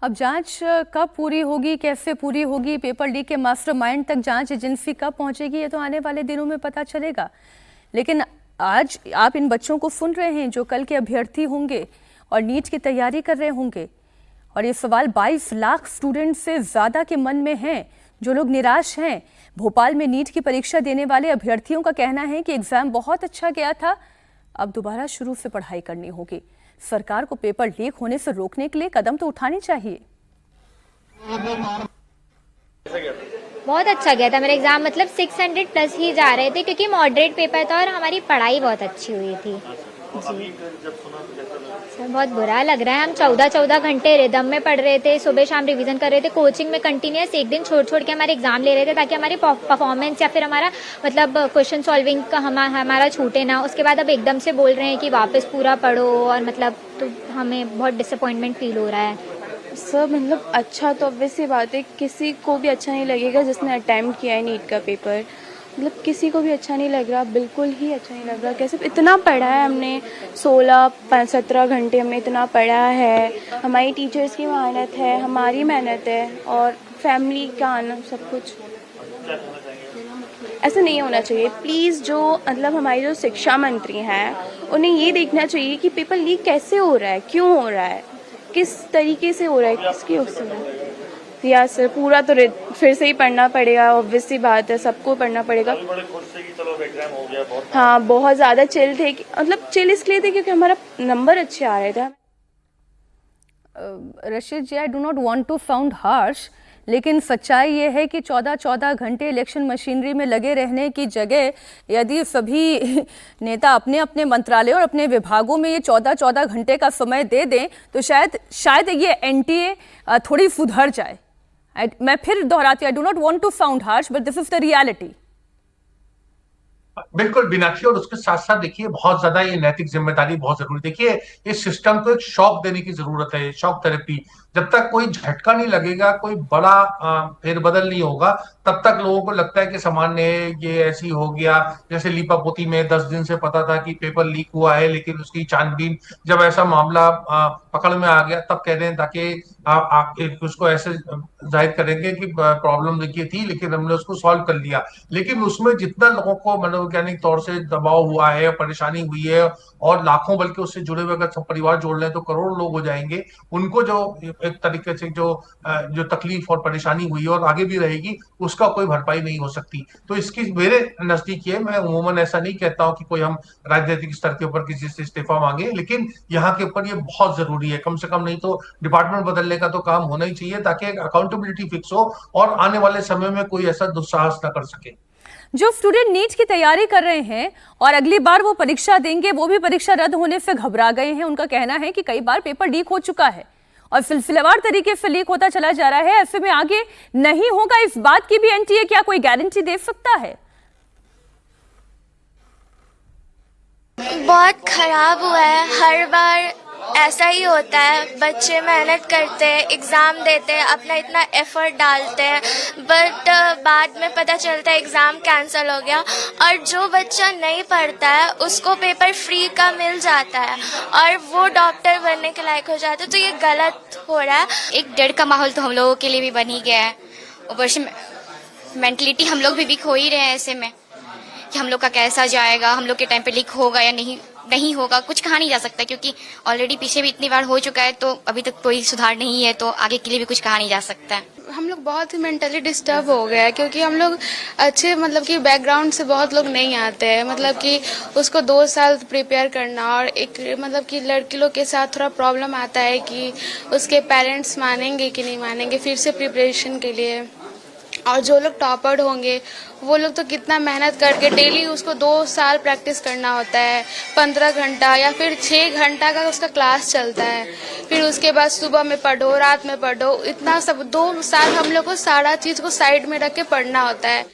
अब जांच कब पूरी होगी, कैसे पूरी होगी, पेपर लीक के मास्टरमाइंड तक जांच एजेंसी कब पहुंचेगी, ये तो आने वाले दिनों में पता चलेगा। लेकिन आज आप इन बच्चों को सुन रहे हैं जो कल के अभ्यर्थी होंगे और नीट की तैयारी कर रहे होंगे। और ये सवाल 22 लाख स्टूडेंट से ज़्यादा के मन में हैं, जो लोग निराश हैं। भोपाल में नीट की परीक्षा देने वाले अभ्यर्थियों का कहना है कि एग्ज़ाम बहुत अच्छा गया था, अब दोबारा शुरू से पढ़ाई करनी होगी। सरकार को पेपर लीक होने से रोकने के लिए कदम तो उठाने चाहिए। बहुत अच्छा गया था मेरा एग्जाम, मतलब 600 प्लस ही जा रहे थे क्योंकि मॉडरेट पेपर था और हमारी पढ़ाई बहुत अच्छी हुई थी। जी सर, बहुत बुरा लग रहा है। हम 14 घंटे रिदम में पढ़ रहे थे, सुबह शाम रिवीजन कर रहे थे, कोचिंग में कंटिन्यूस एक दिन छोड़ छोड़ के हमारे एग्जाम ले रहे थे ताकि हमारी परफॉर्मेंस या फिर हमारा मतलब क्वेश्चन सॉल्विंग का हमारा छूटे ना। उसके बाद अब एकदम से बोल रहे हैं कि वापस पूरा पढ़ो और मतलब तो हमें बहुत डिसअपॉइंटमेंट फील हो रहा है। सर मतलब अच्छा तो ऑब्वियस सी बात है, किसी को भी अच्छा नहीं लगेगा जिसने अटेम्प्ट किया है नीट का पेपर। मतलब किसी को भी अच्छा नहीं लग रहा, बिल्कुल ही अच्छा नहीं लग रहा। कैसे इतना पढ़ा है हमने, 16-17 घंटे हमने इतना पढ़ा है, हमारी टीचर्स की मेहनत है, हमारी मेहनत है और फैमिली का आना, सब कुछ। ऐसा नहीं होना चाहिए प्लीज़। जो मतलब हमारी जो शिक्षा मंत्री हैं उन्हें ये देखना चाहिए कि पेपर लीक कैसे हो रहा है, क्यों हो रहा है, किस तरीके से हो रहा है, किसकी वजह से। या सर पूरा तो फिर से ही पढ़ना पड़ेगा, ऑब्वियस सी बात है, सबको पढ़ना पड़ेगा। हाँ बहुत ज़्यादा चिल थे, मतलब चिल इसलिए थे क्योंकि हमारा नंबर अच्छे आ रहे थे। Rashid ji, I do not want to sound harsh, लेकिन सच्चाई ये है कि 14 घंटे इलेक्शन मशीनरी में लगे रहने की जगह यदि सभी नेता अपने अपने मंत्रालय और अपने विभागों में ये 14 घंटे का समय दे दें तो शायद ये एनटीए थोड़ी सुधर जाए। मैं फिर दोहराती हूं, I do not want to sound harsh but this is the reality. बिल्कुल मीनाक्षी, और उसके साथ साथ देखिए बहुत ज्यादा ये नैतिक जिम्मेदारी बहुत जरूरी। देखिए इस सिस्टम को एक शॉक देने की जरूरत है, शॉक थेरेपी। जब तक कोई झटका नहीं लगेगा, कोई बड़ा फेरबदल नहीं होगा, तब तक लोगों को लगता है कि सामान्य है, ये ऐसी हो गया। जैसे लीपापोती में 10 दिन से पता था कि पेपर लीक हुआ है, लेकिन उसकी छानबीन जब ऐसा मामला पकड़ में आ गया तब कह रहे हैं ताकि आप उसको ऐसे जाहिर करेंगे कि प्रॉब्लम देखिए थी लेकिन हमने उसको सॉल्व कर लिया। लेकिन उसमें जितना लोगों को मनोवैज्ञानिक तौर से दबाव हुआ है, परेशानी हुई है, और लाखों बल्कि उससे जुड़े हुए अगर सब परिवार जोड़ लें तो करोड़ों लोग हो जाएंगे। उनको जो एक तरीके से जो तकलीफ और परेशानी हुई है और आगे भी रहेगी, उसका कोई भरपाई नहीं हो सकती। तो इसकी मेरे नजदीक है, मैं उमूमन ऐसा नहीं कहता हूं कि कोई हम राजनीतिक स्तर के ऊपर किसी से इस्तीफा मांगे, लेकिन यहाँ के ऊपर ये बहुत जरूरी है। कम से कम नहीं तो डिपार्टमेंट बदलने का तो काम होना ही चाहिए ताकि अकाउंटेबिलिटी फिक्स हो और आने वाले समय में कोई ऐसा दुस्साहस न कर सके। जो स्टूडेंट नीट की तैयारी कर रहे हैं और अगली बार वो परीक्षा देंगे, वो भी परीक्षा रद्द होने से घबरा गए हैं। उनका कहना है कि कई बार पेपर लीक हो चुका है और सिलसिलेवार तरीके से लीक होता चला जा रहा है। ऐसे में आगे नहीं होगा, इस बात की भी एनटीए क्या कोई गारंटी दे सकता है? बहुत खराब हुआ है, हर बार ऐसा ही होता है। बच्चे मेहनत करते हैं, एग्ज़ाम देते हैं, अपना इतना एफर्ट डालते हैं, बट बाद में पता चलता है एग्ज़ाम कैंसिल हो गया। और जो बच्चा नहीं पढ़ता है उसको पेपर फ्री का मिल जाता है और वो डॉक्टर बनने के लायक हो जाता है। तो ये गलत हो रहा है। एक डर का माहौल तो हम लोगों के लिए भी बन ही गया है। ऊपर से मेंटलिटी हम लोग भी खो ही रहे हैं ऐसे में कि हम लोग का कैसा जाएगा, हम लोग के टाइम पे लीक होगा या नहीं होगा, कुछ कहा नहीं जा सकता क्योंकि ऑलरेडी पीछे भी इतनी बार हो चुका है। तो अभी तक कोई सुधार नहीं है, तो आगे के लिए भी कुछ कहा नहीं जा सकता है। हम लोग बहुत ही मेंटली डिस्टर्ब हो गए हैं क्योंकि हम लोग अच्छे मतलब कि बैकग्राउंड से बहुत लोग नहीं आते हैं। मतलब कि उसको 2 साल प्रिपेयर करना, और एक मतलब कि लड़की लोग के साथ थोड़ा प्रॉब्लम आता है कि उसके पेरेंट्स मानेंगे कि नहीं मानेंगे फिर से प्रिपरेशन के लिए। और जो लोग टॉपर होंगे वो लोग तो कितना मेहनत करके डेली उसको 2 साल प्रैक्टिस करना होता है, 15 घंटा या फिर 6 घंटा का उसका क्लास चलता है। फिर उसके बाद सुबह में पढ़ो, रात में पढ़ो, इतना सब 2 साल हम लोग को सारा चीज़ को साइड में रख के पढ़ना होता है।